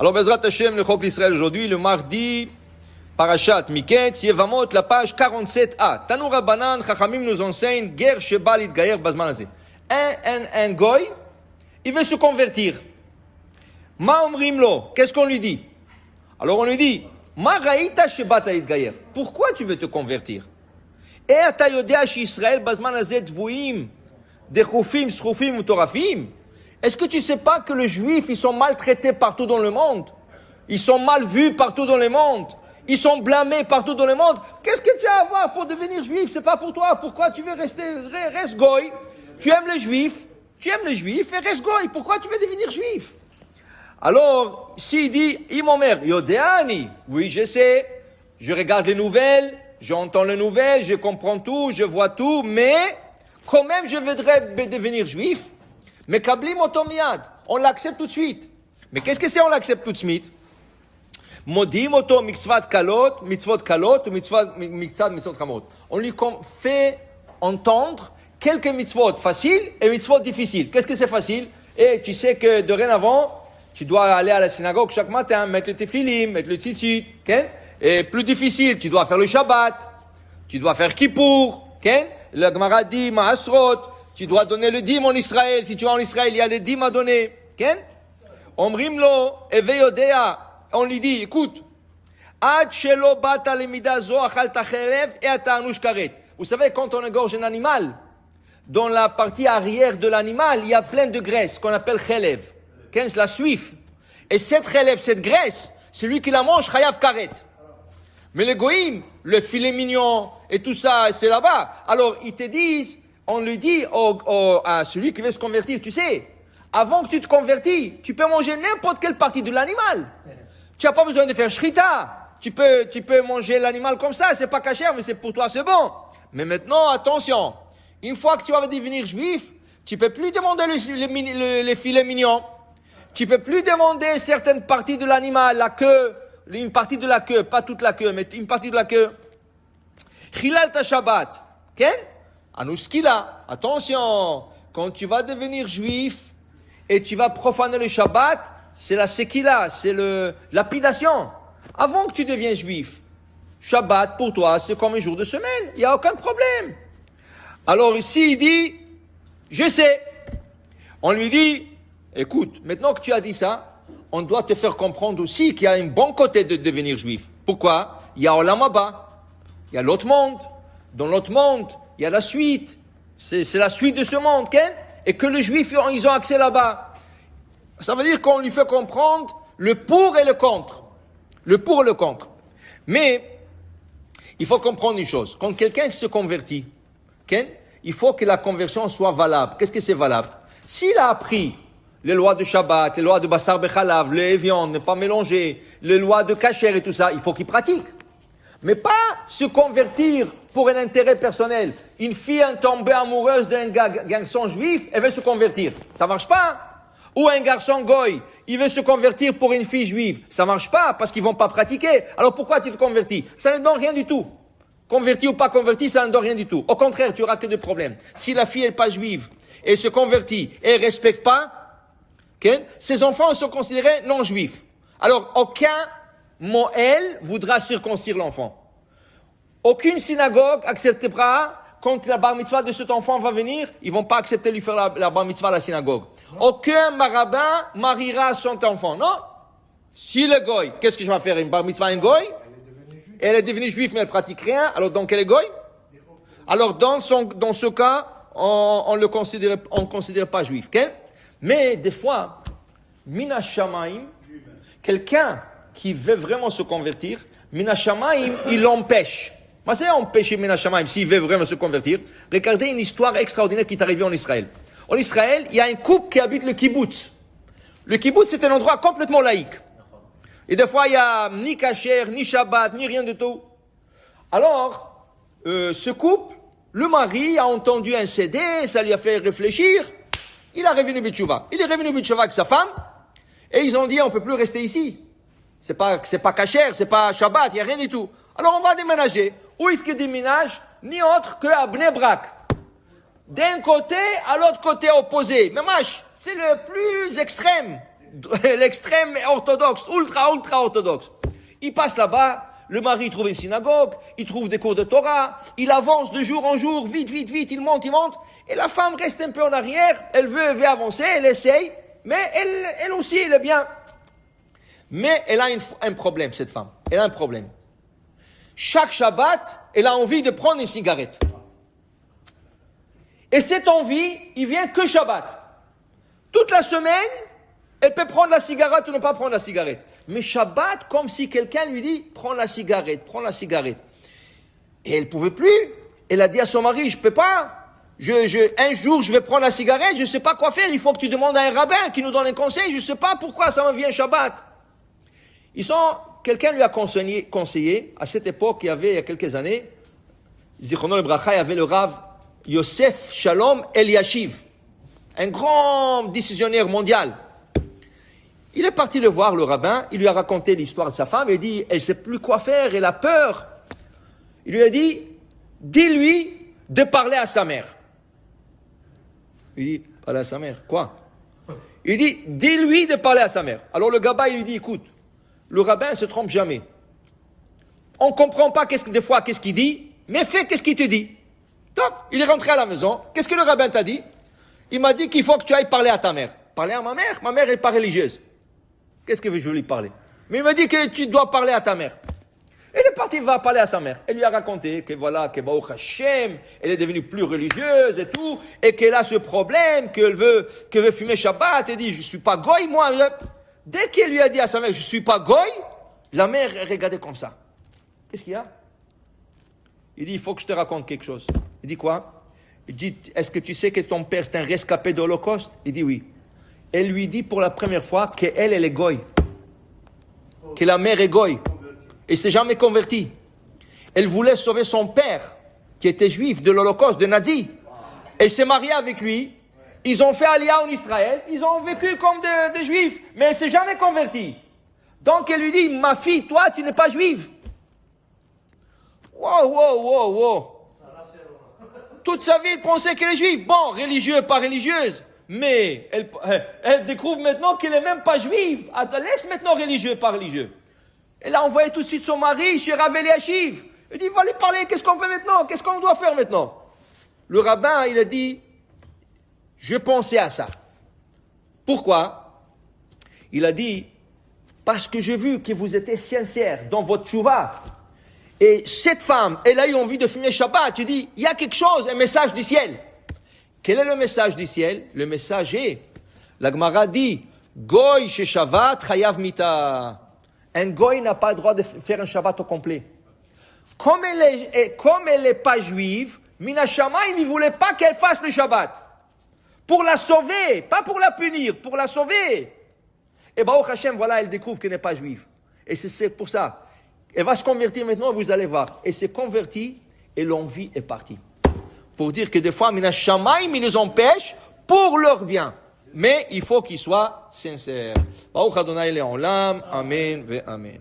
Alors, Bezrat Hashem, le Chok d'Israël aujourd'hui, le mardi, Parashat Miketz, Yevamot, la page 47a. Tanou Rabbanan, Chachamim nous enseigne, Ger Sheba Litgayer Bazman Hazeh. Un goy, il veut se convertir. Ma omrim lo, qu'est-ce qu'on lui dit? Alors on lui dit, Ma raïta Sheba Litgayer. Pourquoi tu veux te convertir? Et ata yodea Israël Bazman Hazeh Dvouim, Dechufim, Srufim, Utorafim. Est-ce que tu ne sais pas que les Juifs, ils sont maltraités partout dans le monde? Ils sont mal vus partout dans le monde. Ils sont blâmés partout dans le monde. Qu'est-ce que tu as à voir pour devenir Juif? C'est pas pour toi. Pourquoi tu veux reste goy? Tu aimes les Juifs et reste goy. Pourquoi tu veux devenir Juif? Alors, s'il dit, Imomer, Yodeani, oui, je sais, je regarde les nouvelles, j'entends les nouvelles, je comprends tout, je vois tout, mais quand même je voudrais devenir Juif. Mais kablim otomiyad, on l'accepte tout de suite. Mais qu'est-ce que c'est on l'accepte tout de suite? Modim oto mitzvot kalot ou mitzvot chamot. On lui fait entendre quelques mitzvot faciles et mitzvot difficiles. Qu'est-ce que c'est facile? Et tu sais que dorénavant, tu dois aller à la synagogue chaque matin, mettre le tefillim, mettre le tzitzit, okay? Et plus difficile, tu dois faire le Shabbat, tu dois faire Kippour, okay? Le Gemara dit Ma'asrot. Tu dois donner le dîme en Israël. Si tu vas en Israël, il y a le dîme à donner. Omrim lo, eveyodea. On lui dit, écoute, Ad shelo bata lemida zo achalta cherev et ata anush karet. Vous savez, quand on égorge un animal, dans la partie arrière de l'animal, il y a plein de graisse qu'on appelle chelev. C'est la suif. Et cette chelev, cette graisse, celui qui la mange, chayav karet. Mais les goïm, le filet mignon et tout ça, c'est là-bas. Alors, ils te disent, on lui dit à celui qui veut se convertir, tu sais, avant que tu te convertis, tu peux manger n'importe quelle partie de l'animal. Tu n'as pas besoin de faire shrita. Tu peux manger l'animal comme ça, c'est pas cachère, mais c'est pour toi, c'est bon. Mais maintenant, attention, une fois que tu vas devenir juif, tu peux plus demander les filets mignons. Tu peux plus demander certaines parties de l'animal, la queue, une partie de la queue, pas toute la queue, mais une partie de la queue. Chilal ta Shabbat, ok? Anuskila, attention, quand tu vas devenir juif et tu vas profaner le Shabbat, c'est la sekila, c'est le lapidation. Avant que tu deviennes juif, Shabbat pour toi c'est comme un jour de semaine, il n'y a aucun problème. Alors ici il dit, je sais. On lui dit, écoute, maintenant que tu as dit ça, on doit te faire comprendre aussi qu'il y a un bon côté de devenir juif. Pourquoi? Il y a Olam Haba, il y a l'autre monde. Dans l'autre monde, il y a la suite. C'est la suite de ce monde, et que les Juifs, ils ont accès là-bas. Ça veut dire qu'on lui fait comprendre le pour et le contre. Le pour et le contre. Mais, il faut comprendre une chose. Quand quelqu'un se convertit, il faut que la conversion soit valable. Qu'est-ce que c'est valable? S'il a appris les lois de Shabbat, les lois de Bassar Bechalav, les viandes, ne pas mélanger, les lois de Kasher et tout ça, il faut qu'il pratique. Mais pas se convertir pour un intérêt personnel. Une fille est tombée amoureuse d'un garçon juif, elle veut se convertir. Ça marche pas. Ou un garçon goy, il veut se convertir pour une fille juive. Ça marche pas parce qu'ils vont pas pratiquer. Alors pourquoi tu te convertis? Ça ne donne rien du tout. Converti ou pas converti, ça ne donne rien du tout. Au contraire, tu auras que des problèmes. Si la fille n'est pas juive, et se convertit, et ne respecte pas, ses enfants sont considérés non juifs. Alors aucun Moël voudra circoncire l'enfant. Aucune synagogue acceptera, quand la bar mitzvah de cet enfant va venir, ils vont pas accepter de lui faire la bar mitzvah à la synagogue. Aucun marabin mariera son enfant, non? Si le goy, qu'est-ce que je vais faire? Une bar mitzvah à un goy? Elle est devenue juive, mais elle pratique rien, alors donc elle est goy? Alors dans ce cas, on considère pas juif, mais des fois, Mina Shamaim, quelqu'un qui veut vraiment se convertir, Mina Shamaim, il l'empêche. Mais c'est empêcher Mina Shamaim s'il veut vraiment se convertir. Regardez une histoire extraordinaire qui est arrivée en Israël. En Israël, il y a un couple qui habite le kibbutz. Le kibbutz, c'est un endroit complètement laïque. Et des fois, il y a ni kasher, ni Shabbat, ni rien du tout. Alors, ce couple, le mari a entendu un CD, ça lui a fait réfléchir. Il a revenu Bitchouva. Il est revenu Bitchouva avec sa femme. Et ils ont dit, on peut plus rester ici. C'est pas kasher, c'est pas Shabbat, il y a rien du tout. Alors on va déménager. Où est-ce qu'il déménage? Ni autre qu'à Bnei Brak. D'un côté à l'autre côté opposé. Mais mâche, c'est le plus extrême. l'extrême orthodoxe, ultra orthodoxe. Il passe là-bas, le mari trouve une synagogue, il trouve des cours de Torah, il avance de jour en jour, vite, il monte, et la femme reste un peu en arrière, elle veut avancer, elle essaye, mais elle aussi, elle est bien. Mais elle a un problème, cette femme. Elle a un problème. Chaque Shabbat, elle a envie de prendre une cigarette. Et cette envie, il vient que Shabbat. Toute la semaine, elle peut prendre la cigarette ou ne pas prendre la cigarette. Mais Shabbat, comme si quelqu'un lui dit, prends la cigarette. Et elle ne pouvait plus. Elle a dit à son mari, je ne peux pas. Un jour, je vais prendre la cigarette, je ne sais pas quoi faire. Il faut que tu demandes à un rabbin qui nous donne un conseil. Je ne sais pas pourquoi ça me vient Shabbat. Quelqu'un lui a conseillé, à cette époque, il y a quelques années, Zichrono le Bracha, il y avait le Rav Yosef Shalom Eliashiv, un grand décisionnaire mondial. Il est parti le voir, le rabbin, il lui a raconté l'histoire de sa femme, il dit, elle ne sait plus quoi faire, elle a peur. Il lui a dit, dis-lui de parler à sa mère. Il dit, parler à sa mère, quoi? Il dit, dis-lui de parler à sa mère. Alors le gaba, il lui dit, écoute, le rabbin ne se trompe jamais. On ne comprend pas des fois qu'est-ce qu'il dit, mais fais qu'est-ce qu'il te dit. Donc, il est rentré à la maison, qu'est-ce que le rabbin t'a dit? Il m'a dit qu'il faut que tu ailles parler à ta mère. Parler à ma mère elle n'est pas religieuse. Qu'est-ce que je veux lui parler? Mais il m'a dit que tu dois parler à ta mère. Elle est partie, va parler à sa mère. Elle lui a raconté que voilà, que Baruch Hashem, elle est devenue plus religieuse et tout, et qu'elle a ce problème, qu'elle veut fumer Shabbat. Elle dit, je suis pas goy, moi. Dès qu'elle lui a dit à sa mère, je suis pas goy, la mère regardait comme ça. Qu'est-ce qu'il y a? Il dit, il faut que je te raconte quelque chose. Il dit quoi? Il dit, est-ce que tu sais que ton père c'est un rescapé de l'Holocauste? Il dit oui. Elle lui dit pour la première fois qu'elle est goy. Que la mère est goy. Et s'est jamais convertie. Elle voulait sauver son père, qui était juif de l'Holocauste, de Nazi. Elle s'est mariée avec lui. Ils ont fait Aliyah en Israël. Ils ont vécu comme des juifs. Mais elle s'est jamais convertie. Donc elle lui dit, ma fille, toi, tu n'es pas juive. Wow. Toute sa vie, elle pensait qu'elle est juive. Bon, religieuse, pas religieuse. Mais elle découvre maintenant qu'elle n'est même pas juive. Laisse maintenant religieux, pas religieux. Elle a envoyé tout de suite son mari chez Rav Eliashiv. Il dit, va lui parler, qu'est-ce qu'on fait maintenant? Qu'est-ce qu'on doit faire maintenant? Le rabbin, il a dit, je pensais à ça. Pourquoi? Il a dit, parce que j'ai vu que vous étiez sincère dans votre tchouva. Et cette femme, elle a eu envie de fumer Shabbat. J'ai dit, il y a quelque chose, un message du ciel. Quel est le message du ciel? Le message est, la Gemara dit, Goy chez Shabbat, chayav mita. Un goy n'a pas le droit de faire un Shabbat au complet. Comme elle n'est pas juive, Mina Shamayim, il ne voulait pas qu'elle fasse le Shabbat. Pour la sauver, pas pour la punir, pour la sauver. Et Baruch Hashem, voilà, elle découvre qu'elle n'est pas juive. Et c'est pour ça. Elle va se convertir maintenant, vous allez voir. Elle s'est convertie et l'envie est partie. Pour dire que des fois, Mina Shamayim, ils nous empêchent pour leur bien. Mais il faut qu'ils soient sincères. Baruch Adonai Le'olam. Amen ve Amen.